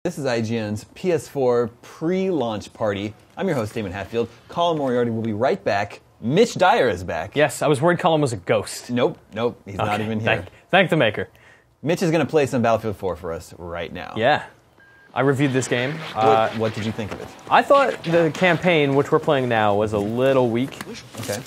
This is IGN's PS4 pre-launch party. I'm your host, Damon Hatfield. Colin Moriarty will be right back. Mitch Dyer is back. Yes, I was worried Colin was a ghost. Nope, he's not even here. Thank the maker. Mitch is going to play some Battlefield 4 for us right now. Yeah. I reviewed this game. What did you think of it? I thought the campaign, which we're playing now, was a little weak. Okay.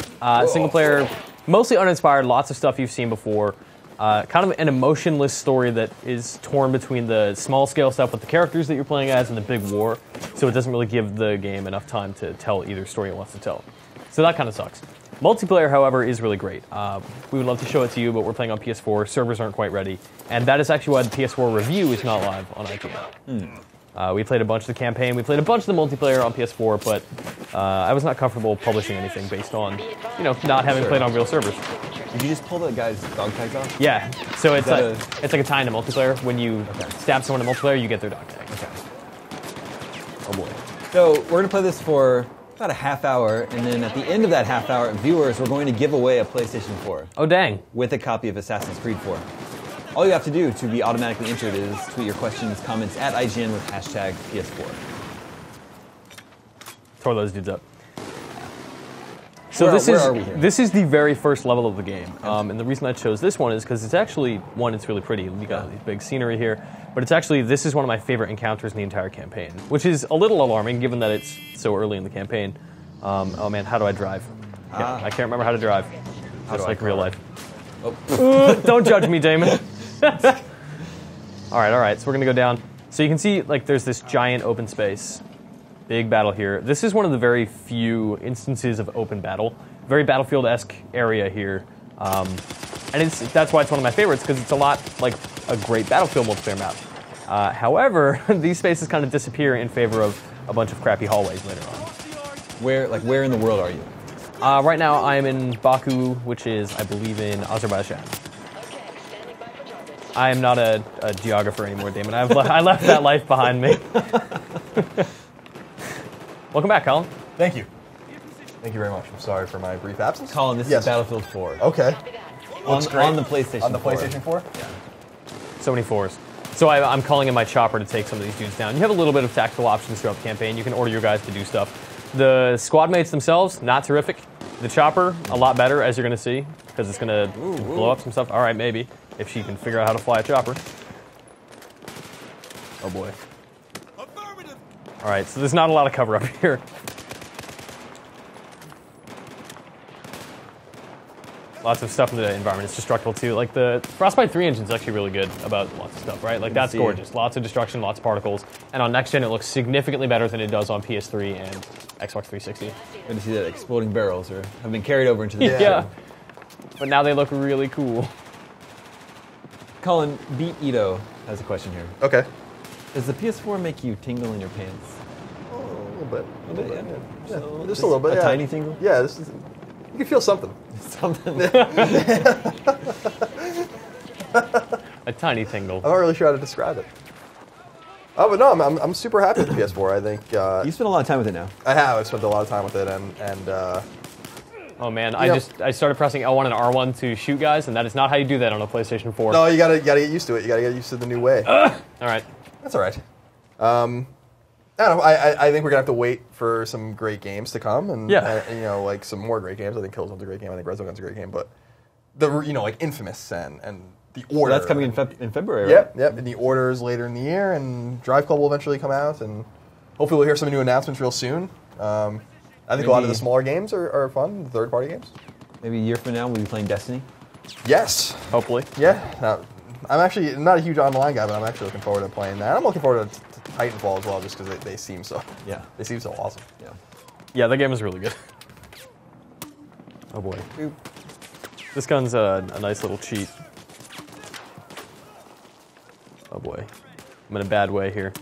Single player, mostly uninspired, lots of stuff you've seen before. Kind of an emotionless story that is torn between the small-scale stuff with the characters that you're playing as and the big war, so it doesn't really give the game enough time to tell either story it wants to tell. So that kind of sucks. Multiplayer, however, is really great. We would love to show it to you, but we're playing on PS4. Servers aren't quite ready. And that is actually why the PS4 review is not live on IGN. We played a bunch of the campaign. We played a bunch of the multiplayer on PS4, but I was not comfortable publishing anything based on, not having played on real servers. Did you just pull the guy's dog tags off? Yeah. So it's like a tie into multiplayer. When you stab someone in multiplayer, you get their dog tag. Okay. Oh boy. So we're gonna play this for about a half hour, and then at the end of that half hour, viewers, we're going to give away a PlayStation 4. Oh dang! With a copy of Assassin's Creed 4. All you have to do to be automatically entered is tweet your questions, comments at IGN with hashtag PS4. Throw those dudes up. So this is the very first level of the game, and the reason I chose this one is because it's actually, one, it's really pretty. You got these big scenery here, but it's actually, this is one of my favorite encounters in the entire campaign, which is a little alarming given that it's so early in the campaign. Oh man, how do I drive? Yeah, I can't remember how to drive. Just like real life. Oh. Don't judge me, Damon. All right, so we're gonna go down. So you can see, like, there's this giant open space. Big battle here. This is one of the very few instances of open battle. Very Battlefield-esque area here. And that's why it's one of my favorites, because it's a lot like a great Battlefield multiplayer map. However, these spaces kind of disappear in favor of a bunch of crappy hallways later on. Where in the world are you? Right now I am in Baku, which is, I believe, in Azerbaijan. I am not a geographer anymore, Damon. I left that life behind me. Welcome back, Colin. Thank you. Thank you very much. I'm sorry for my brief absence. Colin, this is Battlefield 4. Okay. On the PlayStation 4. On the PlayStation 4? Yeah. So many fours. So I'm calling in my chopper to take some of these dudes down. You have a little bit of tactical options throughout the campaign. You can order your guys to do stuff. The squad mates themselves, not terrific. The chopper, a lot better, as you're going to see, because it's going to blow up some stuff. All right, maybe, if she can figure out how to fly a chopper. Oh boy. All right, so there's not a lot of cover up here. Lots of stuff in the environment. It's destructible too. Like the Frostbite 3 engine is actually really good about lots of stuff, right? Like that's gorgeous. Lots of destruction, lots of particles. And on next gen, it looks significantly better than it does on PS3 and Xbox 360. Good to see that exploding barrels have been carried over into the yeah. But now they look really cool. Colin, Beat Ito has a question here. Okay. Does the PS4 make you tingle in your pants? Oh, a little bit. A little bit, yeah. Yeah, just a little bit. A tiny tingle? Yeah, you can feel something. Something. A tiny tingle. I'm not really sure how to describe it. Oh, but no, I'm super happy with the PS4. I think you spent a lot of time with it now. I have. I spent a lot of time with it, and oh man, I started pressing L1 and R1 to shoot guys, and that is not how you do that on a PlayStation 4. No, you gotta get used to it. You gotta get used to the new way. All right. That's all right. I don't know. I think we're gonna have to wait for some great games to come, and like some more great games. I think Killzone's a great game. I think Resogun's a great game, but like Infamous and the Order. So that's coming in February, right? Yep. And the Orders later in the year, and Drive Club will eventually come out, and hopefully we'll hear some new announcements real soon. I think a lot of the smaller games are fun, the third-party games. Maybe a year from now we'll be playing Destiny. Yes. Hopefully. Yeah. I'm actually not a huge online guy, but I'm actually looking forward to playing that. I'm looking forward to Titanfall as well, just because they seem so they seem so awesome. Yeah, that game is really good. Oh boy. This gun's a nice little cheat. Oh boy. I'm in a bad way here.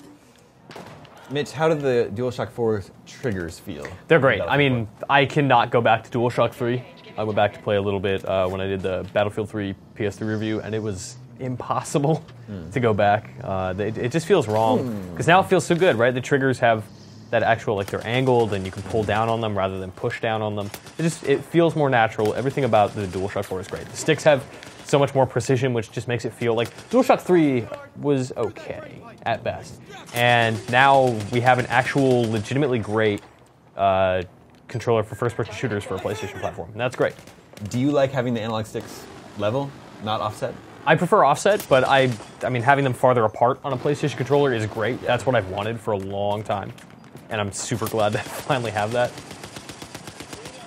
Mitch, how did the DualShock 4's triggers feel? They're great. I mean, I cannot go back to DualShock 3. I went back to play a little bit when I did the Battlefield 3 PS3 review, and it was impossible to go back. It just feels wrong, because now it feels so good, right? The triggers have that actual, like, they're angled, and you can pull down on them rather than push down on them. It feels more natural. Everything about the DualShock 4 is great. The sticks have so much more precision, which just makes it feel like DualShock 3 was okay at best. And now we have an actual legitimately great controller for first-person shooters for a PlayStation platform, and that's great. Do you like having the analog sticks level, not offset? I prefer offset, but I mean, having them farther apart on a PlayStation controller is great. That's what I've wanted for a long time, and I'm super glad to finally have that.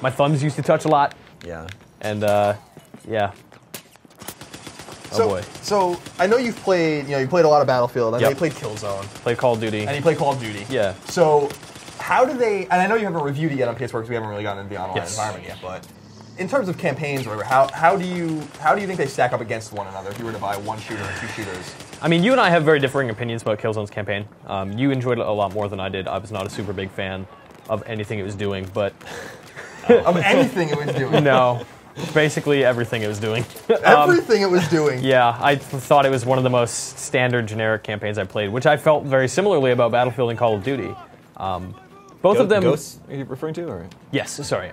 My thumbs used to touch a lot. Yeah. And, yeah. Boy. So I know you've played, you played a lot of Battlefield. I know you played Killzone. Played Call of Duty. And you played Call of Duty. Yeah. So how do they, and I know you haven't reviewed it yet on PS4 because we haven't really gotten into the online environment yet, but in terms of campaigns or whatever, how do you think they stack up against one another if you were to buy one shooter and two shooters? I mean, you and I have very differing opinions about Killzone's campaign. You enjoyed it a lot more than I did. I was not a super big fan of anything it was doing, but... of anything it was doing? No. Basically everything it was doing. Everything it was doing? Yeah, I thought it was one of the most standard generic campaigns I played, which I felt very similarly about Battlefield and Call of Duty. Both of them... Ghosts are you referring to? Or? Yes, sorry.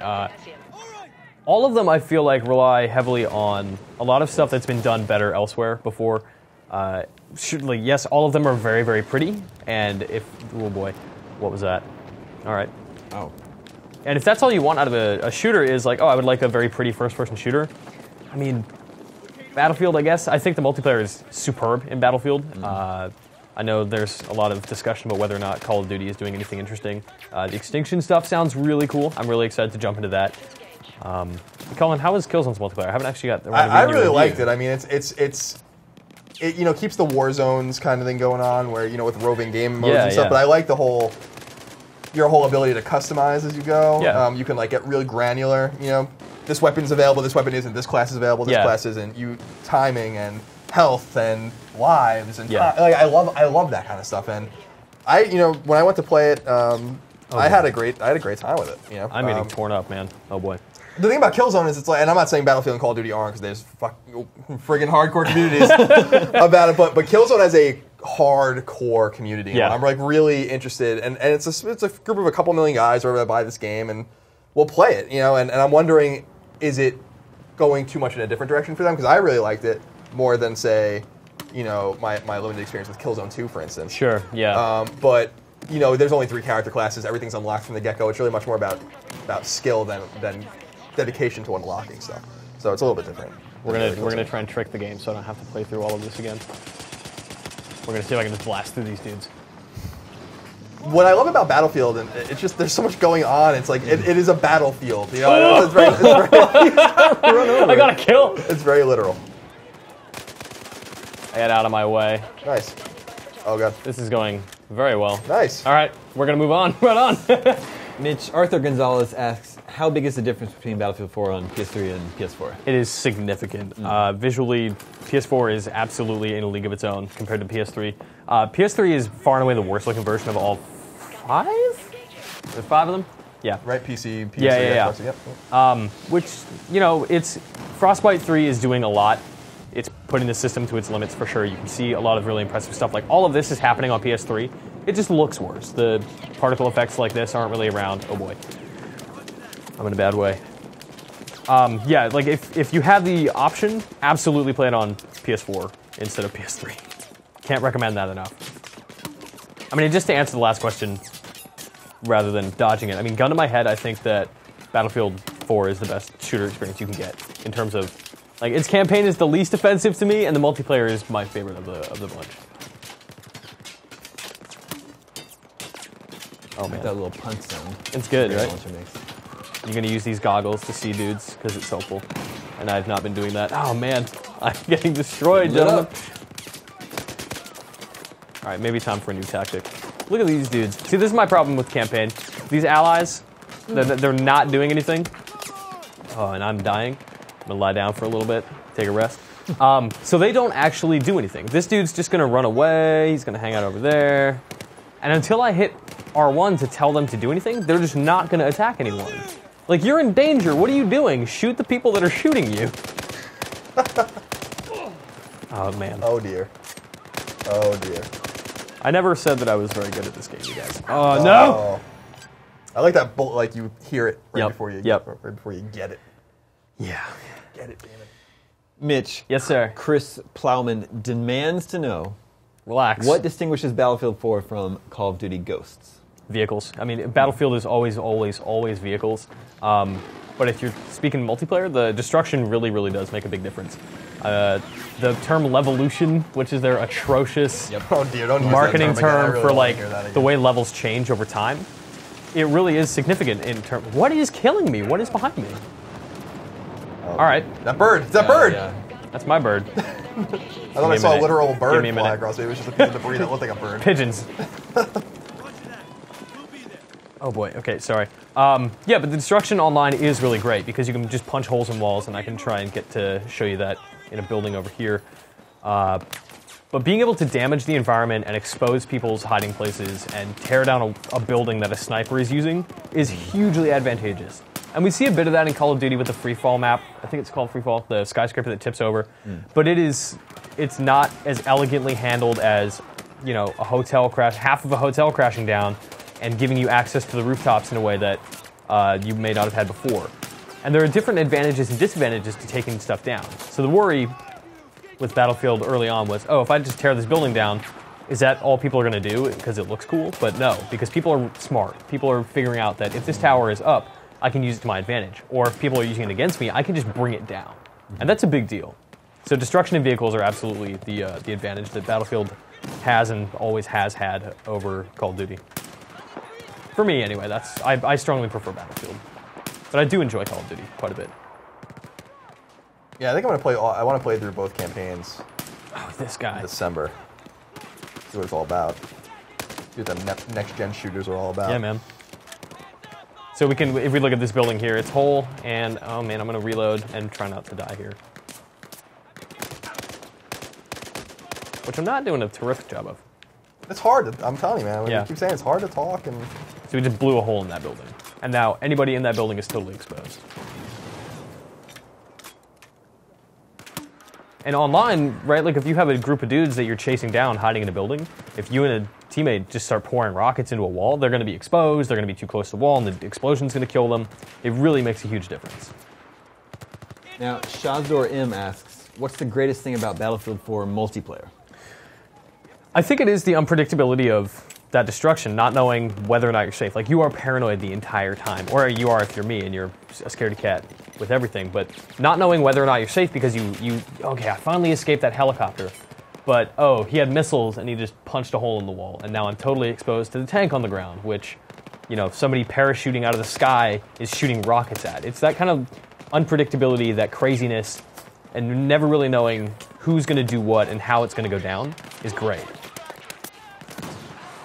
All of them, I feel like, rely heavily on a lot of stuff that's been done better elsewhere before. Yes, all of them are very, very pretty. And if... Oh, boy. What was that? All right. Oh. And if that's all you want out of a shooter is like, oh, I would like a very pretty first-person shooter. I mean, Battlefield, I guess. I think the multiplayer is superb in Battlefield. I know there's a lot of discussion about whether or not Call of Duty is doing anything interesting. The Extinction stuff sounds really cool. I'm really excited to jump into that. Colin, how was Killzone's multiplayer? I haven't actually got. I really liked it. I mean, it keeps the war zones kind of thing going on, where with roving game modes and stuff. But I like your whole ability to customize as you go. Yeah. You can get really granular. This weapon's available, this weapon isn't. This class is available, this class isn't. Timing and health and lives and I love that kind of stuff. And when I went to play it, I had a great time with it. I'm getting torn up, man. Oh boy. The thing about Killzone is and I'm not saying Battlefield and Call of Duty aren't, because there's friggin' hardcore communities about it, but Killzone has a hardcore community. Yeah. I'm really interested, and it's a group of a couple million guys who are going to buy this game and will play it, and I'm wondering, is it going too much in a different direction for them? Because I really liked it more than, say, my limited experience with Killzone 2, for instance. Sure, yeah. But there's only 3 character classes. Everything's unlocked from the get-go. It's really much more about skill than dedication to unlocking stuff. So it's a little bit different. We're gonna try and trick the game so I don't have to play through all of this again. We're gonna see if I can just blast through these dudes. What I love about Battlefield, and it's just there's so much going on. It's like it is a battlefield. It's very I got a kill. It's very literal. Get out of my way. Nice. Oh god. This is going very well. Nice. All right, we're gonna move on. Right on. Mitch, Arthur Gonzalez asks, how big is the difference between Battlefield 4 on PS3 and PS4? It is significant. Visually, PS4 is absolutely in a league of its own compared to PS3. PS3 is far and away the worst looking version of all 5? There's 5 of them? Yeah. Right, PC, PS3, yeah. Xbox, yep. Which, it's Frostbite 3 is doing a lot. It's putting the system to its limits for sure. You can see a lot of really impressive stuff. Like, all of this is happening on PS3. It just looks worse. The particle effects like this aren't really around. Oh boy. I'm in a bad way. Yeah, like if you have the option, absolutely play it on PS4 instead of PS3. Can't recommend that enough. I mean, just to answer the last question, rather than dodging it, I mean, gun to my head, I think that Battlefield 4 is the best shooter experience you can get in terms of, like, its campaign is the least offensive to me, and the multiplayer is my favorite of the bunch. Oh man, that little punch sound. It's good, right? You're gonna use these goggles to see dudes because it's helpful, and I've not been doing that. Oh man, I'm getting destroyed, gentlemen. All right, maybe time for a new tactic. Look at these dudes. See, this is my problem with campaign. These allies, they're not doing anything. Oh, and I'm dying. I'm gonna lie down for a little bit, take a rest. So they don't actually do anything. This dude's just gonna run away. He's gonna hang out over there, and until I hit R1 to tell them to do anything, they're just not going to attack anyone. Like, you're in danger. What are you doing? Shoot the people that are shooting you. Oh, man. Oh, dear. Oh, dear. I never said that I was very good at this game, you guys. Oh, no! I like that bullet, like, you hear it right before you right before you get it. Yeah. Get it, damn it. Mitch. Yes, sir. Chris Plowman demands to know. Relax. What distinguishes Battlefield 4 from Call of Duty Ghosts? Vehicles. I mean, Battlefield is always vehicles. But if you're speaking multiplayer, the destruction really, really does make a big difference. The term levolution, which is their atrocious marketing term really for like the way levels change over time, it really is significant in terms. What is killing me? What is behind me? All right. That bird. It's that bird. Yeah. That's my bird. I thought I saw a literal bird fly across. It was just a piece of debris that looked like a bird. Pigeons. Oh boy, okay, sorry. Yeah, but the destruction online is really great because you can just punch holes in walls, and I can try and get to show you that in a building over here. But being able to damage the environment and expose people's hiding places and tear down a building that a sniper is using is hugely advantageous. And we see a bit of that in Call of Duty with the free fall map. I think it's called free fall, the skyscraper that tips over. But it's not as elegantly handled as, you know, a hotel crash, half of a hotel crashing down and giving you access to the rooftops in a way that you may not have had before. And there are different advantages and disadvantages to taking stuff down. So the worry with Battlefield early on was, oh, if I just tear this building down, is that all people are going to do because it looks cool? But no, because people are smart. People are figuring out that if this tower is up, I can use it to my advantage. Or if people are using it against me, I can just bring it down. And that's a big deal. So destruction in vehicles are absolutely the advantage that Battlefield has and always has had over Call of Duty. For me, anyway, I strongly prefer Battlefield. But I do enjoy Call of Duty quite a bit. Yeah, I think I'm going to play, I want to play through both campaigns. Oh, this guy. In December. See what it's all about. See what the next-gen shooters are all about. Yeah, man. So we can, if we look at this building here, it's whole, and oh man, I'm going to reload and try not to die here. Which I'm not doing a terrific job of. It's hard, I'm telling you, man. Yeah. You keep saying it's hard to talk. And So we just blew a hole in that building. And now anybody in that building is totally exposed. And online, right, like if you have a group of dudes that you're chasing down hiding in a building, if you and a teammate just start pouring rockets into a wall, they're going to be exposed, they're going to be too close to the wall, and the explosion's going to kill them. It really makes a huge difference. Now, Shazor M asks, what's the greatest thing about Battlefield 4 multiplayer? I think it is the unpredictability of that destruction, not knowing whether or not you're safe. Like, you are paranoid the entire time, or you are if you're me and you're a scaredy cat with everything, but not knowing whether or not you're safe because okay, I finally escaped that helicopter, but oh, he had missiles and he just punched a hole in the wall, and now I'm totally exposed to the tank on the ground, which, you know, somebody parachuting out of the sky is shooting rockets at. It's that kind of unpredictability, that craziness, and never really knowing who's going to do what and how it's going to go down is great.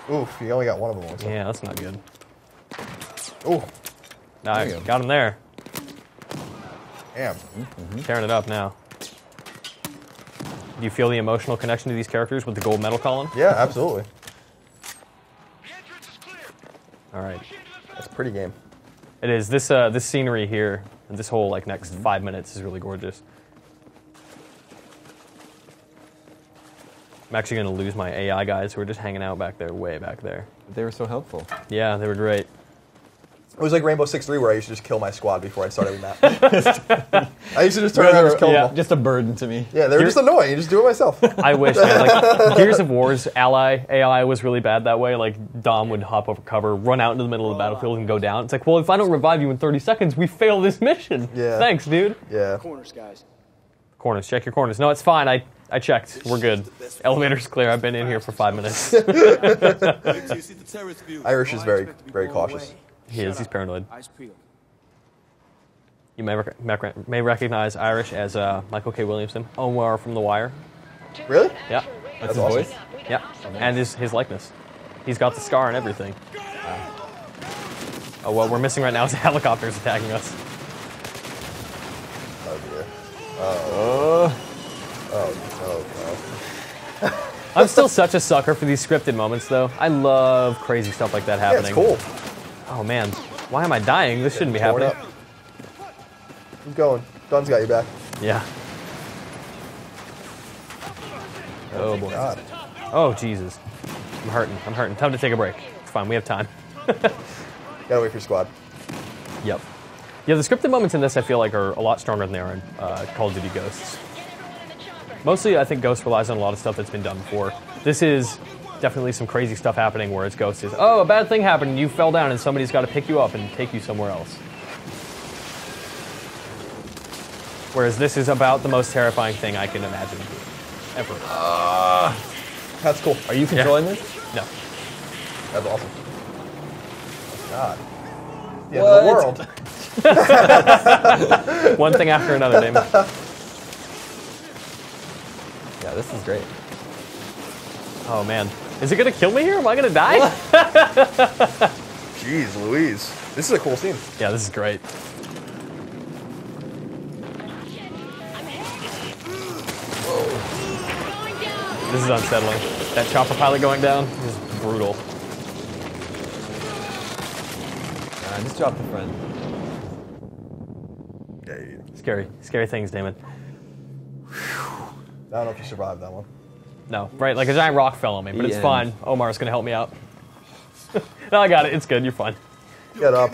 Oof, you only got one of them. Also. Yeah, that's not good. Ooh. Nice, got him there. Damn. Tearing it up now. Do you feel the emotional connection to these characters with the gold medal column? Yeah, absolutely. All right. That's a pretty game. It is. This scenery here, and this whole like next 5 minutes is really gorgeous. I'm actually going to lose my AI guys who are just hanging out back there, way back there. They were so helpful. Yeah, they were great. It was like Rainbow Six 3 where I used to just kill my squad before I started with that. I used to just turn around and just kill them all. Just a burden to me. Yeah, they were just annoying. You just do it myself. I wish. Man, like, Gears of War's ally AI was really bad that way. Like, Dom would hop over cover, run out into the middle of the battlefield and go down. It's like, well, if I don't revive you in 30 seconds, we fail this mission. Yeah. Thanks, dude. Yeah. Corners, guys. Corners, check your corners. No, it's fine. I checked. We're good. Elevator's clear. I've been in here for 5 minutes. Irish is very, very cautious. He is. He's paranoid. You may recognize Irish as Michael K. Williamson, Omar from The Wire. Really? Yeah. That's his awesome. voice? Yeah. And his likeness. He's got the scar and everything. Oh, what we're missing right now is helicopters attacking us. Oh, dear. Oh, I'm still such a sucker for these scripted moments, though. I love crazy stuff like that happening. Yeah, it's cool. Oh, man. Why am I dying? This shouldn't be happening. Up. Keep going. Dun's got you back. Yeah. Oh, boy. God. Oh, Jesus. I'm hurting. Time to take a break. It's fine. We have time. Gotta wait for your squad. Yep. Yeah, the scripted moments in this, I feel like, are a lot stronger than they are in Call of Duty Ghosts. Mostly, I think Ghost relies on a lot of stuff that's been done before. This is definitely some crazy stuff happening where it's Ghost is, oh, a bad thing happened and you fell down and somebody's got to pick you up and take you somewhere else. Whereas this is about the most terrifying thing I can imagine ever. That's cool. Are you controlling this? No. That's awesome. God. The end of the world. One thing after another, Damon. Yeah, this is great. Oh man, is it gonna kill me here? Am I gonna die? Jeez Louise. This is a cool scene. Yeah, this is great. This is unsettling. That chopper pilot going down is brutal. Just drop the front. Scary, scary things, Damon. I don't know if you survived that one. No, right, like a giant rock fell on me, but it's fine. Omar's gonna help me out. No, I got it, it's good, you're fine. Get up.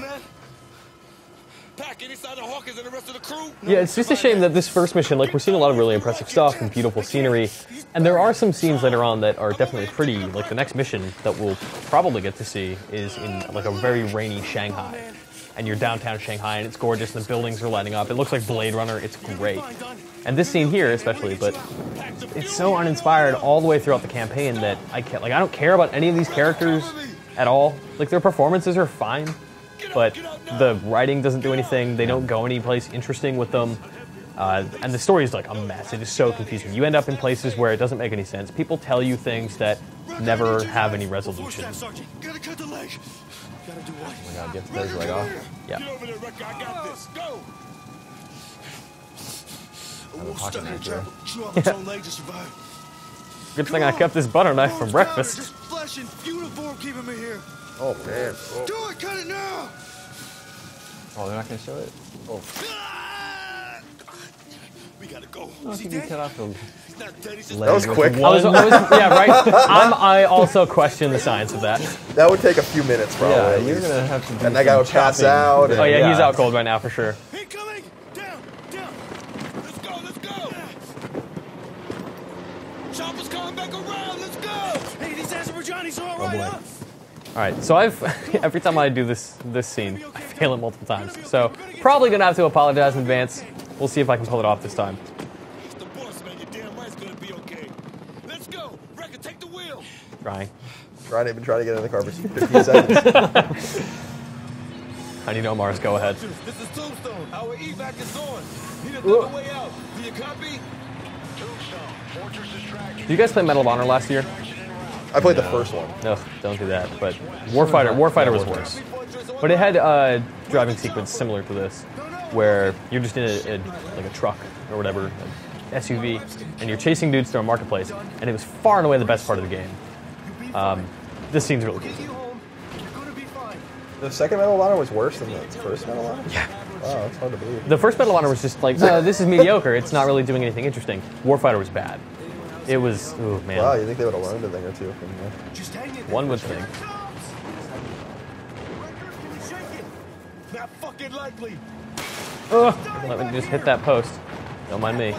Yeah, it's just a shame that this first mission, like, we're seeing a lot of really impressive stuff and beautiful scenery, and there are some scenes later on that are definitely pretty. Like, the next mission that we'll probably get to see is in, like, a very rainy Shanghai. And you're downtown Shanghai, and it's gorgeous, and the buildings are lighting up. It looks like Blade Runner, it's great. And this scene here, especially, but it's so uninspired all the way throughout the campaign that I can't, like, I don't care about any of these characters at all. Like, their performances are fine, but the writing doesn't do anything. They don't go anyplace interesting with them. And the story is like a mess. It is so confusing. You end up in places where it doesn't make any sense. People tell you things that never have any resolution. Oh my god, get the leg off. Yeah. Good thing I kept this butter knife from breakfast. Oh man. Do it, cut it now! Oh, they're not gonna show it? Oh. We gotta go. Oh, if you can cut off the That was quick. Yeah, right. I also question the science of that. That would take a few minutes, probably. Yeah, you're gonna have to do and that guy would pass out. Oh yeah, he's out cold right now for sure. Incoming! Down! Down! Let's go! Let's go! Chopper's coming back around! Let's go! Hey, these Azerbaijanis are alright, huh? All right, so every time I do this scene, I fail it multiple times. So probably gonna have to apologize in advance. We'll see if I can pull it off this time. It's the boss, man. Your damn right's gonna be okay. Let's go! Wrecker, take the wheel! Trying. Ryan, been trying to get in the car for 15 seconds. I need Omar's go ahead. This is Tombstone. Our evac is on. Need another way out. Do you copy? Tombstone. Fortress is tracked. Did you guys play Medal of Honor last year? I played the first one. No, don't do that. But Warfighter was worse. But it had a driving sequence similar to this, where you're just in like a truck or whatever, an SUV, and you're chasing dudes through a marketplace, and it was far and away the best part of the game. This scene's really cool. The second Medal of Honor was worse than the first Medal of Honor? Yeah. Wow, that's hard to believe. The first Medal of Honor was just like, this is mediocre. It's not really doing anything interesting. Warfighter was bad. It was, oh man. Wow, you think they would have learned a thing or two from there? One would think. Not fucking likely. Let me just hit that post. Don't mind me.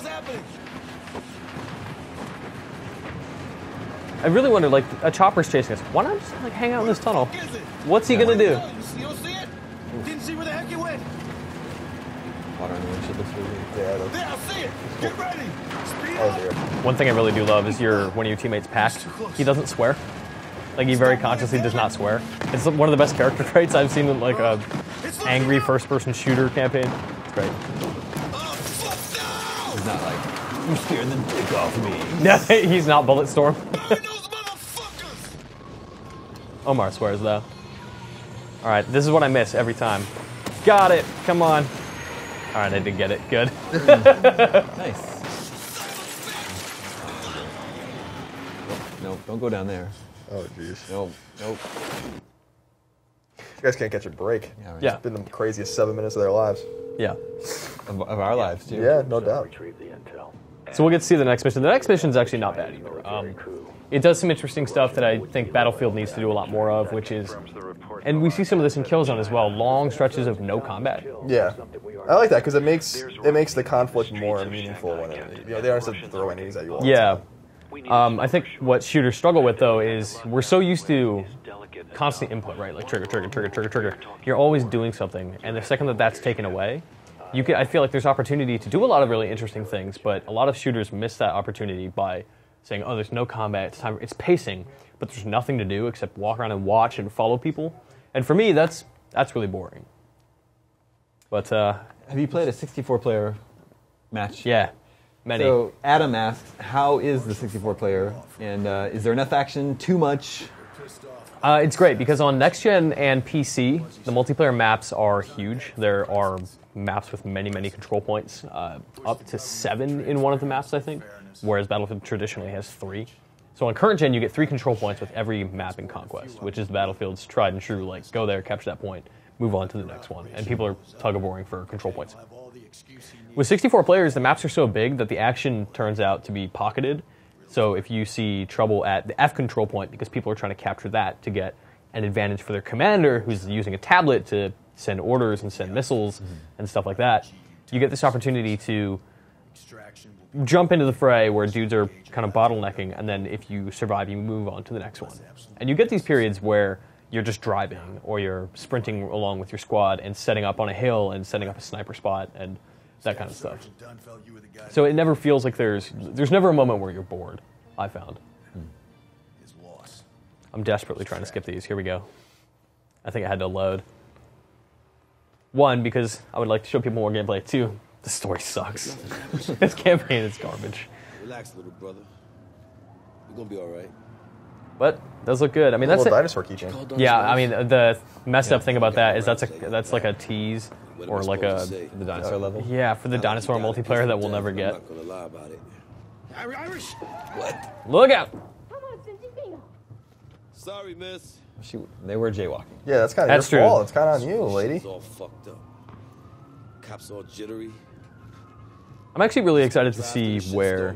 I really wonder, like, a chopper's chasing us. Why not just, like, hang out in this tunnel? What's he gonna do? You don't see it? Didn't see where the heck you went. Water on the windshield looks really good. Yeah, There, I see it. Get ready. Speed oh up. dear. One thing I really do love is one of your teammates, Pack. He doesn't swear. Like, he very consciously does not swear. It's one of the best character traits I've seen in, like, a angry first-person shooter campaign. It's great. He's not like, you scared the dick off me. No, he's not Bulletstorm. Burn those motherfuckers. Omar swears, though. All right, this is what I miss every time. Got it. Come on. All right, I did get it. Good. Nice. Nope, don't go down there. Oh, jeez. Nope, nope. You guys can't catch a break. Yeah, right. Yeah. It's been the craziest 7 minutes of their lives. Yeah. Of our lives, too. Yeah, no doubt. So we'll get to see the next mission. The next mission's actually not bad either. It does some interesting stuff that I think Battlefield needs to do a lot more of, which is, and we see some of this in Killzone as well, long stretches of no combat. Yeah, I like that because it makes the conflict more meaningful when they don't have to throw enemies at you all the time. I think what shooters struggle with though is we're so used to constant input, right? Like trigger, trigger, trigger, trigger, trigger. You're always doing something, and the second that that's taken away, I feel like there's opportunity to do a lot of really interesting things, but a lot of shooters miss that opportunity by saying, oh, there's no combat, it's pacing, but there's nothing to do except walk around and watch and follow people. And for me, that's really boring. But have you played a 64-player match? Yeah, many. So Adam asks, how is the 64-player, and is there enough action, too much? It's great, because on next-gen and PC, the multiplayer maps are huge. There are maps with many, many control points, up to 7 in one of the maps, I think, whereas Battlefield traditionally has 3. So on current gen, you get 3 control points with every map in Conquest, which is Battlefield's tried and true, like, go there, capture that point, move on to the next one. And people are tug-of-warring for control points. With 64 players, the maps are so big that the action turns out to be pocketed. So if you see trouble at the F control point, because people are trying to capture that to get an advantage for their commander, who's using a tablet to send orders and send missiles and stuff like that, you get this opportunity to jump into the fray where dudes are kind of bottlenecking, and then if you survive, you move on to the next one. And you get these periods where you're just driving, or you're sprinting along with your squad and setting up on a hill and setting up a sniper spot and that kind of stuff. So it never feels like there's never a moment where you're bored, I found. I'm desperately trying to skip these. Here we go. I think I had to load. 1, because I would like to show people more gameplay. 2, the story sucks. This campaign is garbage. Relax, little brother. You're gonna be all right. But it does look good. I mean, that's a dinosaur keychain. Yeah, I mean, the messed up thing about that is that's like a tease or like the dinosaur level. Yeah, for the dinosaur multiplayer that we'll never get. I'm not gonna lie about it. Irish. What? Look out! Sorry, miss. They were jaywalking. Yeah, that's kind of your fault. It's kind of on you, lady. It's all fucked up. Cops all jittery. I'm actually really excited to see where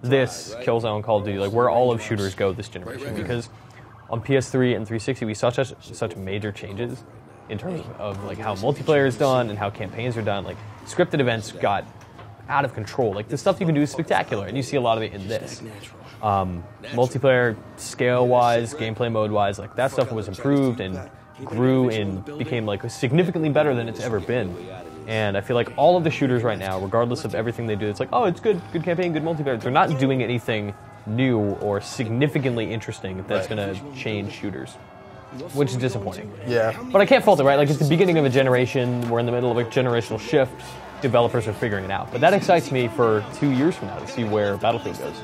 this Killzone Call of Duty, like where all of shooters go this generation, because on PS3 and 360 we saw such major changes in terms of like how multiplayer is done and how campaigns are done. Like scripted events got out of control. Like the stuff you can do is spectacular, and you see a lot of it in this. Multiplayer scale-wise, gameplay mode-wise, like that stuff was improved and grew and became like significantly better than it's ever been. And I feel like all of the shooters right now, regardless of everything they do, it's like, oh, it's good campaign, good multiplayer. They're not doing anything new or significantly interesting that's going to change shooters, which is disappointing. Yeah. But I can't fault it, right? Like, it's the beginning of a generation. We're in the middle of a generational shift. Developers are figuring it out. But that excites me for 2 years from now to see where Battlefield goes.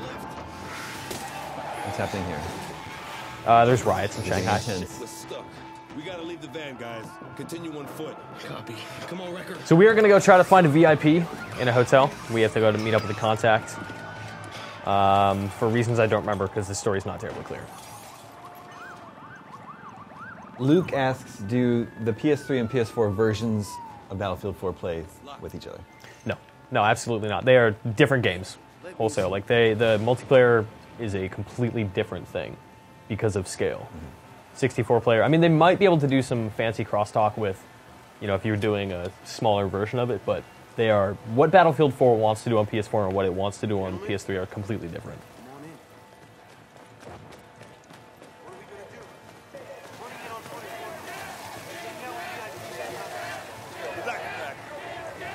What's happening here? There's riots in Shanghai. We're stuck. We gotta leave the van, guys. Continue on foot. Copy. Come on, record. So we are going to go try to find a VIP in a hotel. We have to go to meet up with the contact for reasons I don't remember because the story's not terribly clear. Luke asks, do the PS3 and PS4 versions of Battlefield 4 play with each other? No, absolutely not. They are different games, wholesale. Like the multiplayer is a completely different thing because of scale. 64 player. I mean, they might be able to do some fancy crosstalk with, if you're doing a smaller version of it, but they are, what Battlefield 4 wants to do on PS4 and what it wants to do on PS3 are completely different.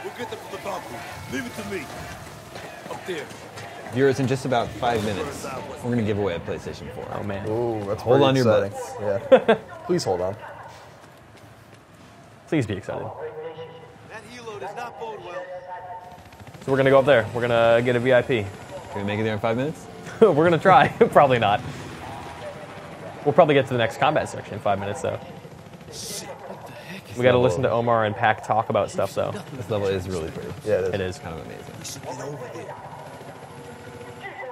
We'll get them from the balcony. Leave it to me. Up there. Viewers, in just about 5 minutes, we're going to give away a PlayStation 4. Oh, man. Ooh, that's hold on to your exciting. butts. Yeah. Please hold on. Please be excited. That helo does not bode well. So we're going to go up there. We're going to get a VIP. Can we make it there in 5 minutes? We're going to try. Probably not. We'll probably get to the next combat section in 5 minutes, though. We got to listen to Omar and Pac talk about stuff, though. This level is really pretty. Yeah, it is. It is. Kind of amazing.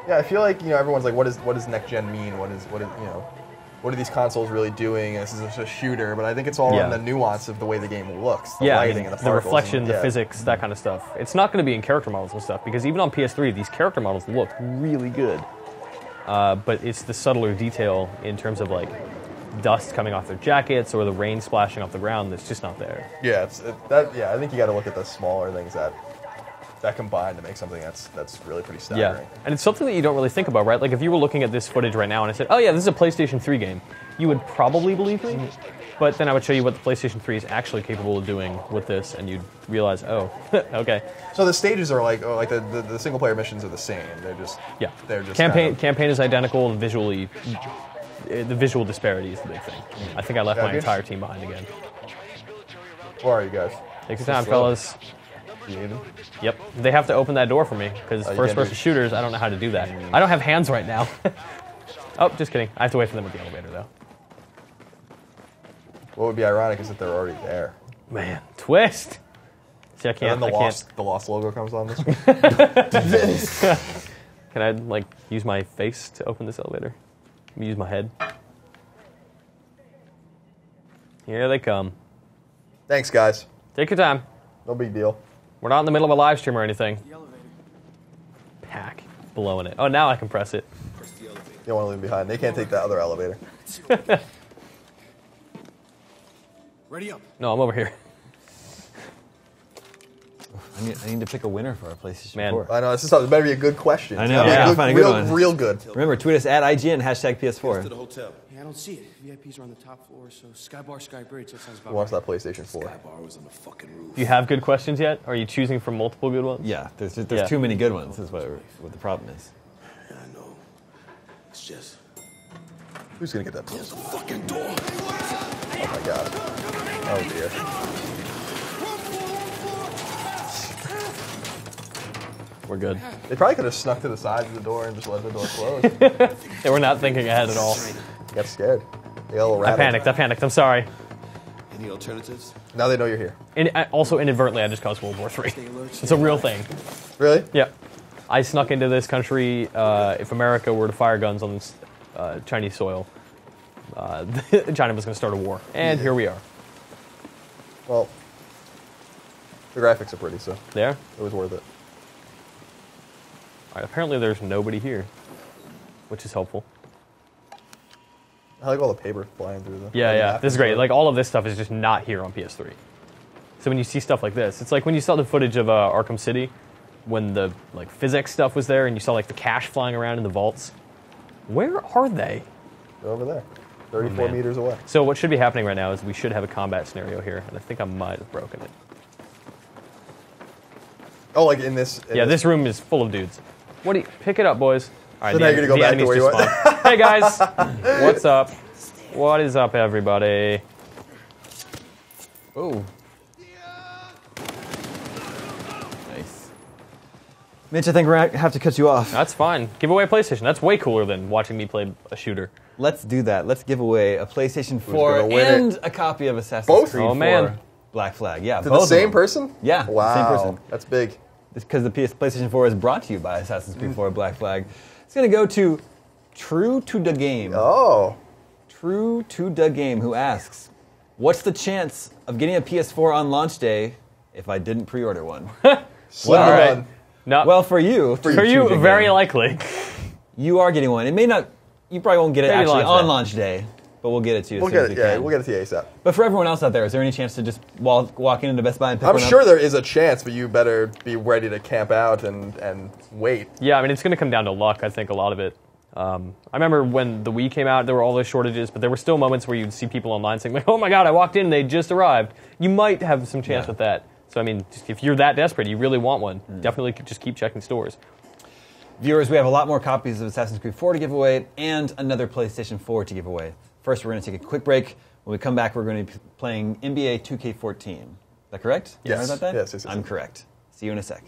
Yeah, I feel like everyone's like, what does next gen mean? What are these consoles really doing? This is just a shooter, but I think it's all in the nuance of the way the game looks, the lighting and the particles reflection, the physics, that kind of stuff. It's not going to be in character models and stuff because even on PS3, these character models look really good. but it's the subtler detail in terms of like dust coming off their jackets or the rain splashing off the ground that's just not there. Yeah, I think you got to look at the smaller things that combine to make something that's really pretty staggering. Yeah, and it's something that you don't really think about, right? Like if you were looking at this footage right now and I said, oh yeah, this is a PlayStation 3 game, you would probably believe me, but then I would show you what the PlayStation 3 is actually capable of doing with this, and you'd realize, oh, okay. So the stages are like the single player missions are the same. They're just campaign is identical, and visually, the visual disparity is the big thing. I think I left my entire team behind again. Where are you guys? Take your time, fellas. You need them? Yep. They have to open that door for me, because first-person shooters, I don't know how to do that. I don't have hands right now. Oh, just kidding. I have to wait for them at the elevator, though. What would be ironic is that they're already there. Man, twist! See, I can't. And then the Lost logo comes on this one. Can I, like, use my face to open this elevator? Use my head. Here they come. Thanks, guys. Take your time. No big deal. We're not in the middle of a live stream or anything. The elevator. Pack. Blowing it. Oh, now I can press it. You don't want to leave them behind. They can't take that other elevator. Ready up. No, I'm over here. I need to pick a winner for our PlayStation 4. I know, this better be a good question. I know. Yeah. Find a good one. Real good. Remember, tweet us at IGN, hashtag PS4. To the hotel. Yeah, I don't see it. VIPs are on the top floor, so Skybar, Skybridge, that sounds about Who wants that PlayStation 4? Skybar was on the fucking roof. Do you have good questions yet? Are you choosing from multiple good ones? Yeah, there's too many good ones, is what the problem is. Yeah, I know. It's just... Who's going to get that Close PlayStation? the fucking door. Oh my god. Oh dear. We're good. They probably could have snuck to the sides of the door and just let the door close. They were not thinking ahead at all. Got scared. They got a little I rattled. panicked. I'm sorry. Any alternatives? Now they know you're here. And also, inadvertently, I just caused World War III. It's a real thing. Really? Yeah. I snuck into this country. If America were to fire guns on this, Chinese soil, China was going to start a war. And here we are. Well, the graphics are pretty, so There? it was worth it. All right, apparently there's nobody here, which is helpful. I like all the paper flying through the... Yeah. This is great. Like, all of this stuff is just not here on PS3. So when you see stuff like this, it's like when you saw the footage of Arkham City, when the like physics stuff was there, and you saw like the cash flying around in the vaults. Where are they? They're over there. 34 meters away. So what should be happening right now is we should have a combat scenario here, and I think I might have broken it. Oh, like in this... Yeah, this room is full of dudes. What do you... Pick it up, boys. All right, So now you're going to go back to where you went? Hey, guys. What's up? What is up, everybody? Oh. Nice. Mitch, I think we're going to have to cut you off. That's fine. Give away a PlayStation. That's way cooler than watching me play a shooter. Let's do that. Let's give away a PlayStation 4 gonna win and a copy of Assassin's Both? Creed 4 Oh, man. Black Flag. Yeah, To both the of same them. person? Yeah, Wow. same person. That's big. It's because the PlayStation 4 is brought to you by Assassin's Creed 4 Black Flag. It's going to go to True to the Game. Oh. True to the Game, who asks, what's the chance of getting a PS4 on launch day if I didn't pre-order one? Slim All right. run. No, Well, for you, for you, very likely. you are getting one. It may not, you probably won't get it Maybe actually launch on day. launch day, but we'll get it to you We'll as soon get as it. we Yeah, can. we'll get it to you ASAP. But for everyone else out there, is there any chance to just walk into Best Buy and pick I'm one up? sure there is a chance, but you better be ready to camp out and wait. Yeah, I mean, it's going to come down to luck, I think, a lot of it. I remember when the Wii came out, there were all those shortages, but there were still moments where you'd see people online saying, like, oh my god, I walked in and they just arrived. You might have some chance with that. So, I mean, just if you're that desperate, you really want one, definitely just keep checking stores. Viewers, we have a lot more copies of Assassin's Creed 4 to give away and another PlayStation 4 to give away. First, we're going to take a quick break. When we come back, we're going to be playing NBA 2K14. Is that correct? You Yes. heard about that? Yes. I'm correct. See you in a sec.